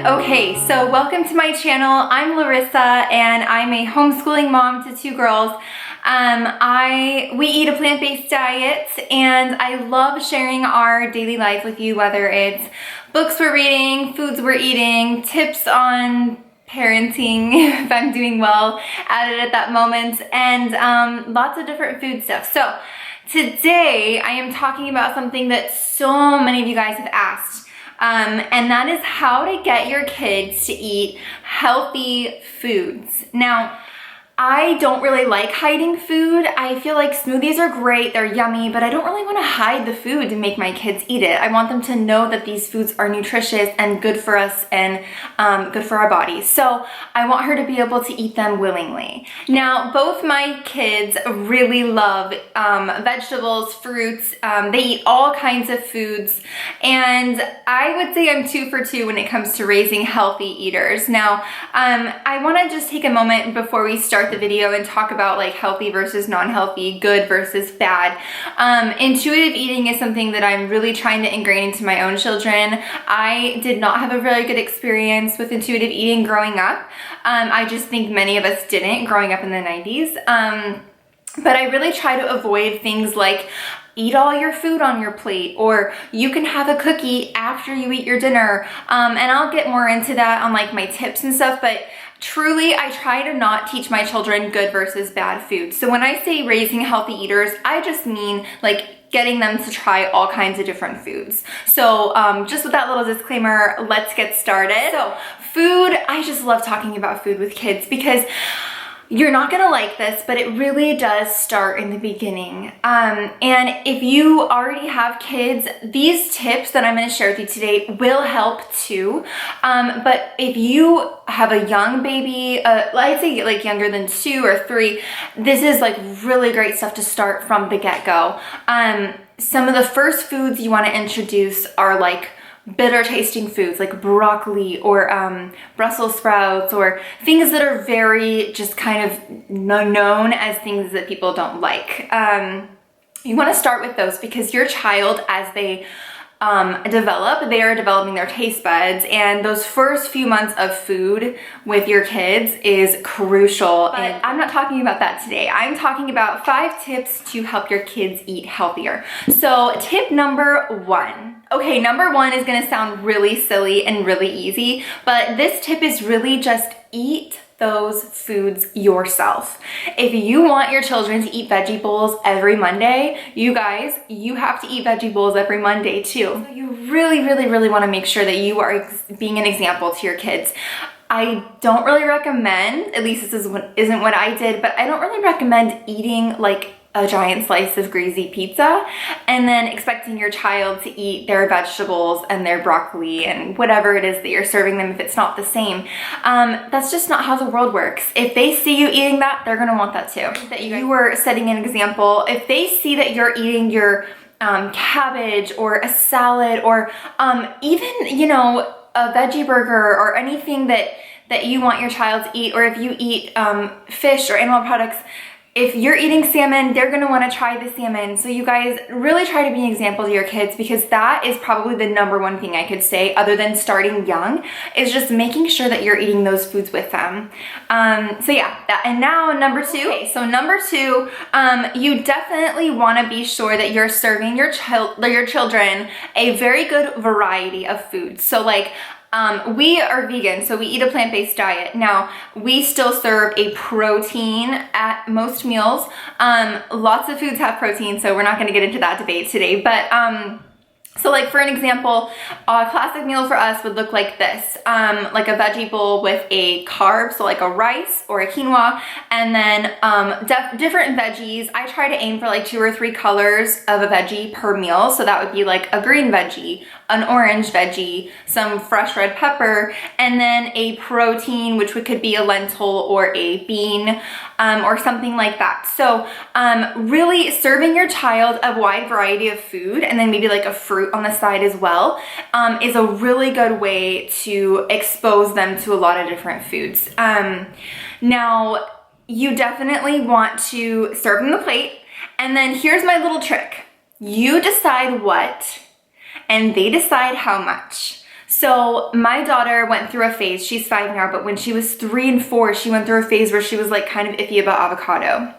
Okay, so welcome to my channel. I'm Larissa and I'm a homeschooling mom to two girls. We eat a plant-based diet and I love sharing our daily life with you, whether it's books we're reading, foods we're eating, tips on parenting if I'm doing well at it at that moment, and lots of different food stuff. So today I am talking about something that so many of you guys have asked. And that is how to get your kids to eat healthy foods. Now, I don't really like hiding food. I feel like smoothies are great, they're yummy, but I don't really want to hide the food to make my kids eat it. I want them to know that these foods are nutritious and good for us and good for our bodies. So I want her to be able to eat them willingly. Now, both my kids really love vegetables, fruits. They eat all kinds of foods, and I would say I'm 2 for 2 when it comes to raising healthy eaters. Now, I want to just take a moment before we start the video and talk about like healthy versus non-healthy, good versus bad. Intuitive eating is something that I'm really trying to ingrain into my own children. I did not have a really good experience with intuitive eating growing up. I just think many of us didn't growing up in the 90s. But I really try to avoid things like eat all your food on your plate, or you can have a cookie after you eat your dinner. And I'll get more into that on like my tips and stuff, but truly, I try to not teach my children good versus bad food. So when I say raising healthy eaters, I just mean like getting them to try all kinds of different foods. So just with that little disclaimer, let's get started. So food, I just love talking about food with kids because you're not gonna like this, but it really does start in the beginning. And if you already have kids, these tips that I'm gonna share with you today will help too. But if you have a young baby, I'd say like younger than 2 or 3, this is like really great stuff to start from the get-go. Some of the first foods you wanna introduce are like bitter tasting foods like broccoli or Brussels sprouts, or things that are very just kind of known as things that people don't like. You want to start with those because your child, as they develop, they are developing their taste buds, and those first few months of food with your kids is crucial. But I'm not talking about that today. I'm talking about 5 tips to help your kids eat healthier. So tip number 1. Okay, number 1 is gonna sound really silly and really easy, but this tip is really just eat those foods yourself. If you want your children to eat veggie bowls every Monday, you guys, you have to eat veggie bowls every Monday too. So you really wanna make sure that you are being an example to your kids. I don't really recommend, at least this isn't what I did, but I don't really recommend eating like a giant slice of greasy pizza and then expecting your child to eat their vegetables and their broccoli and whatever it is that you're serving them if it's not the same. That's just not how the world works. If they see you eating that, they're gonna want that too. That you were setting an example. If they see that you're eating your cabbage or a salad or even, you know, a veggie burger or anything that you want your child to eat, or if you eat fish or animal products, if you're eating salmon, they're gonna wanna try the salmon. So you guys really try to be an example to your kids, because that is probably the number 1 thing I could say, other than starting young, is just making sure that you're eating those foods with them. So yeah, and now number 2. Okay, so number 2, you definitely wanna be sure that you're serving your children a very good variety of foods. So like, we are vegan, so we eat a plant-based diet. Now, we still serve a protein at most meals. Lots of foods have protein, so we're not gonna get into that debate today, but so like for an example, a classic meal for us would look like this, like a veggie bowl with a carb, so like a rice or a quinoa, and then different veggies. I try to aim for like 2 or 3 colors of a veggie per meal, so that would be like a green veggie, an orange veggie, some fresh red pepper, and then a protein, which could be a lentil or a bean, or something like that. So really serving your child a wide variety of food, and then maybe like a fruit on the side as well, is a really good way to expose them to a lot of different foods. Now, you definitely want to serve them the plate, and then here's my little trick. You decide what, and they decide how much. So my daughter went through a phase, she's 5 now, but when she was 3 and 4, she went through a phase where she was like kind of iffy about avocado.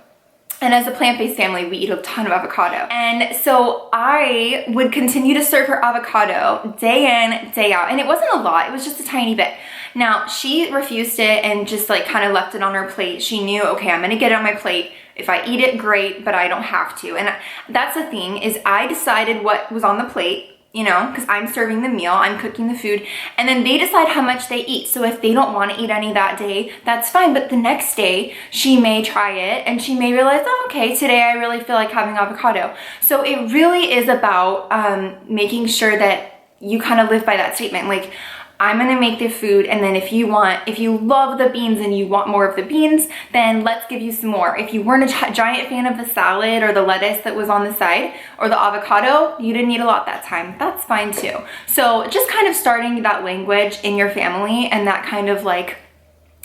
And as a plant-based family, we eat a ton of avocado. And so I would continue to serve her avocado day in, day out. And it wasn't a lot, it was just a tiny bit. Now, she refused it and just like kind of left it on her plate. She knew, okay, I'm gonna get it on my plate. If I eat it, great, but I don't have to. And that's the thing, is I decided what was on the plate, you know, because I'm serving the meal, I'm cooking the food, and then they decide how much they eat. So if they don't want to eat any that day, that's fine. But the next day, she may try it and she may realize, oh, okay, today I really feel like having avocado. So it really is about making sure that you kind of live by that statement. Like, I'm gonna make the food, and then if you love the beans and you want more of the beans, then let's give you some more. If you weren't a giant fan of the salad or the lettuce that was on the side or the avocado, you didn't eat a lot that time, that's fine too. So just kind of starting that language in your family and that kind of like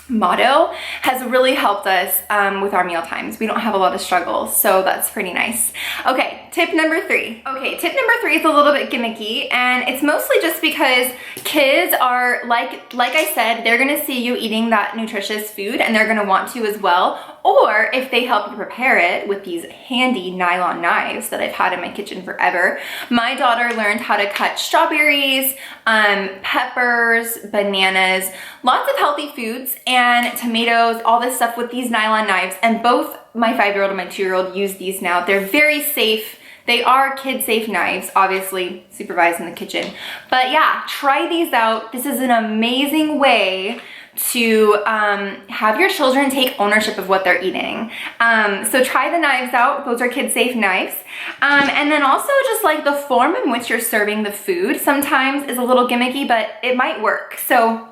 motto has really helped us with our meal times. We don't have a lot of struggles, so that's pretty nice. Okay, tip number 3. Okay, tip number 3 is a little bit gimmicky, and it's mostly just because kids are, like I said, they're gonna see you eating that nutritious food and they're gonna want to as well. Or if they help you prepare it with these handy nylon knives that I've had in my kitchen forever. My daughter learned how to cut strawberries, peppers, bananas, lots of healthy foods, and tomatoes, all this stuff with these nylon knives. And both my 5-year-old and my 2-year-old use these now. They're very safe. They are kid-safe knives, obviously supervised in the kitchen. But yeah, try these out. This is an amazing way to have your children take ownership of what they're eating. So try the knives out. Those are kid-safe knives. And then also just like the form in which you're serving the food sometimes is a little gimmicky, but it might work. So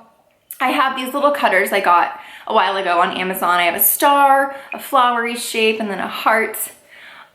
I have these little cutters I got a while ago on Amazon. I have a star, a flowery shape, and then a heart.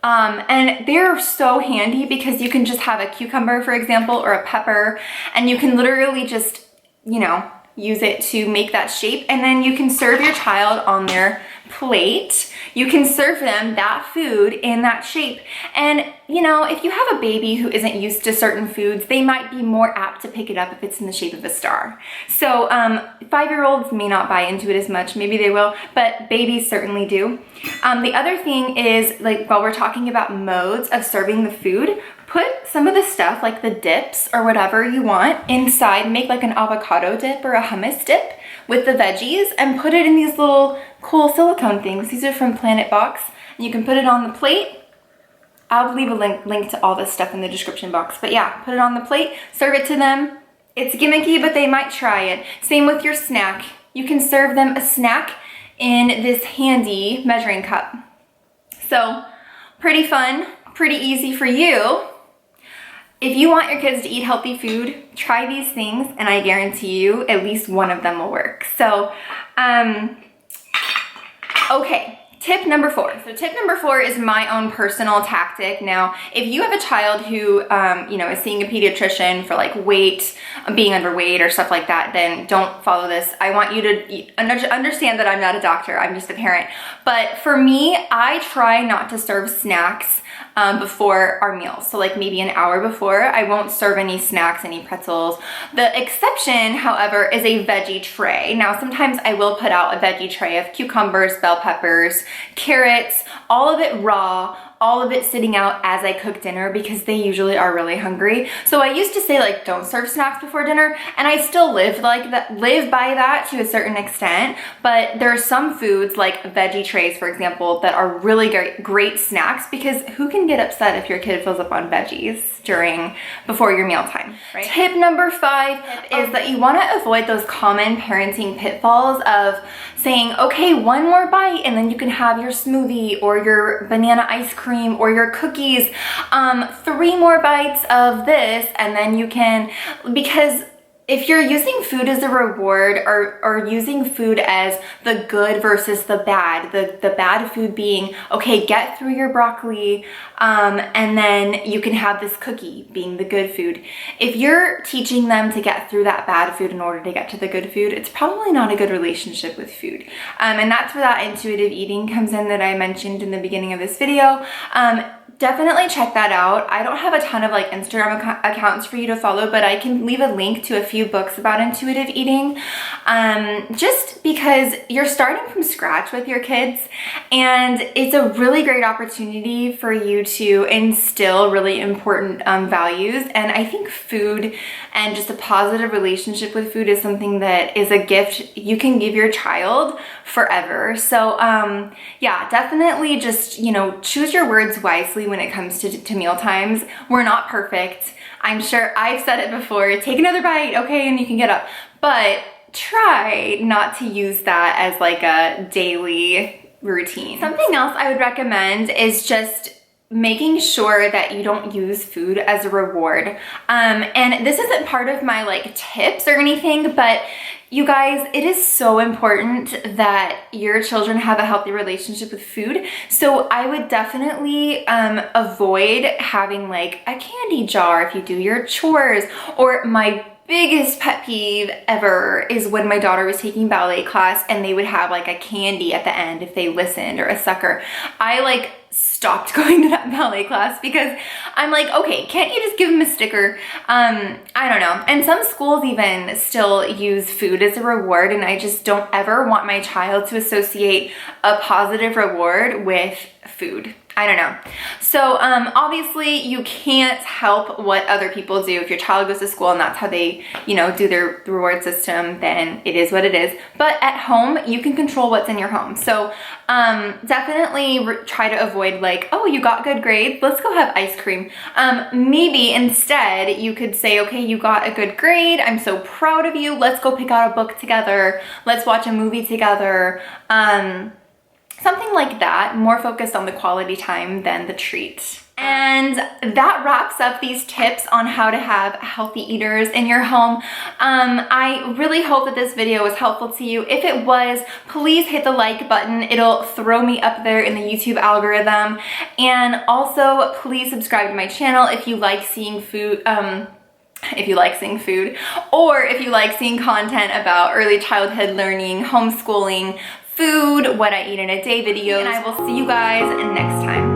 And they're so handy because you can just have a cucumber, for example, or a pepper, and you can literally just, you know, use it to make that shape, and then you can serve your child on their plate. You can serve them that food in that shape. And you know, if you have a baby who isn't used to certain foods, they might be more apt to pick it up if it's in the shape of a star. So 5-year-olds may not buy into it as much, maybe they will, but babies certainly do. The other thing is, like, while we're talking about modes of serving the food, put some of the stuff, like the dips or whatever you want, inside. Make like an avocado dip or a hummus dip with the veggies and put it in these little cool silicone things. These are from Planet Box. And you can put it on the plate. I'll leave a link to all this stuff in the description box. But yeah, put it on the plate, serve it to them. It's gimmicky, but they might try it. Same with your snack. You can serve them a snack in this handy measuring cup. So pretty fun, pretty easy for you. If you want your kids to eat healthy food, try these things and I guarantee you at least one of them will work. So, okay. Tip number 4. So tip number 4 is my own personal tactic. Now, if you have a child who, you know, is seeing a pediatrician for like weight, being underweight or stuff like that, then don't follow this. I want you to understand that I'm not a doctor, I'm just a parent. But for me, I try not to serve snacks before our meals. So like maybe an hour before, I won't serve any snacks, any pretzels. The exception, however, is a veggie tray. Now, sometimes I will put out a veggie tray of cucumbers, bell peppers, carrots, all of it raw, all of it sitting out as I cook dinner because they usually are really hungry. So I used to say like, don't serve snacks before dinner, and I still live by that to a certain extent, but there are some foods like veggie trays, for example, that are really great snacks, because who can get upset if your kid fills up on veggies before your mealtime, right? Tip number 5 is that you want to avoid those common parenting pitfalls of saying, okay, one more bite and then you can have your smoothie or your banana ice cream or your cookies, 3 more bites of this and then you can, because if you're using food as a reward or using food as the good versus the bad, the bad food being, okay, get through your broccoli, and then you can have this cookie being the good food. If you're teaching them to get through that bad food in order to get to the good food, it's probably not a good relationship with food. And that's where that intuitive eating comes in that I mentioned in the beginning of this video. definitely check that out. I don't have a ton of like Instagram accounts for you to follow, but I can leave a link to a few books about intuitive eating, just because you're starting from scratch with your kids, and it's a really great opportunity for you to instill really important values. And I think food and just a positive relationship with food is something that is a gift you can give your child forever. So yeah, definitely just, you know, choose your words wisely when it comes to meal times. We're not perfect. I'm sure I've said it before, take another bite, okay, and you can get up. But try not to use that as like a daily routine. Something else I would recommend is just making sure that you don't use food as a reward. And this isn't part of my like tips or anything, but you guys, it is so important that your children have a healthy relationship with food. So I would definitely avoid having like a candy jar if you do your chores. Or my biggest pet peeve ever is when my daughter was taking ballet class and they would have like a candy at the end if they listened, or a sucker. I like stopped going to that ballet class because I'm like, okay, can't you just give them a sticker? I don't know. And some schools even still use food as a reward, and I just don't ever want my child to associate a positive reward with food. I don't know. So obviously you can't help what other people do. If your child goes to school and that's how they, you know, do their reward system, then it is what it is. But at home, you can control what's in your home. So definitely try to avoid like, oh, you got good grades, let's go have ice cream. Maybe instead you could say, okay, you got a good grade, I'm so proud of you, let's go pick out a book together, let's watch a movie together. Something like that, more focused on the quality time than the treat. And that wraps up these tips on how to have healthy eaters in your home. I really hope that this video was helpful to you. If it was, please hit the like button. It'll throw me up there in the YouTube algorithm. And also, please subscribe to my channel if you like seeing food, or if you like seeing content about early childhood learning, homeschooling, food, what I eat in a day videos. And I will see you guys next time.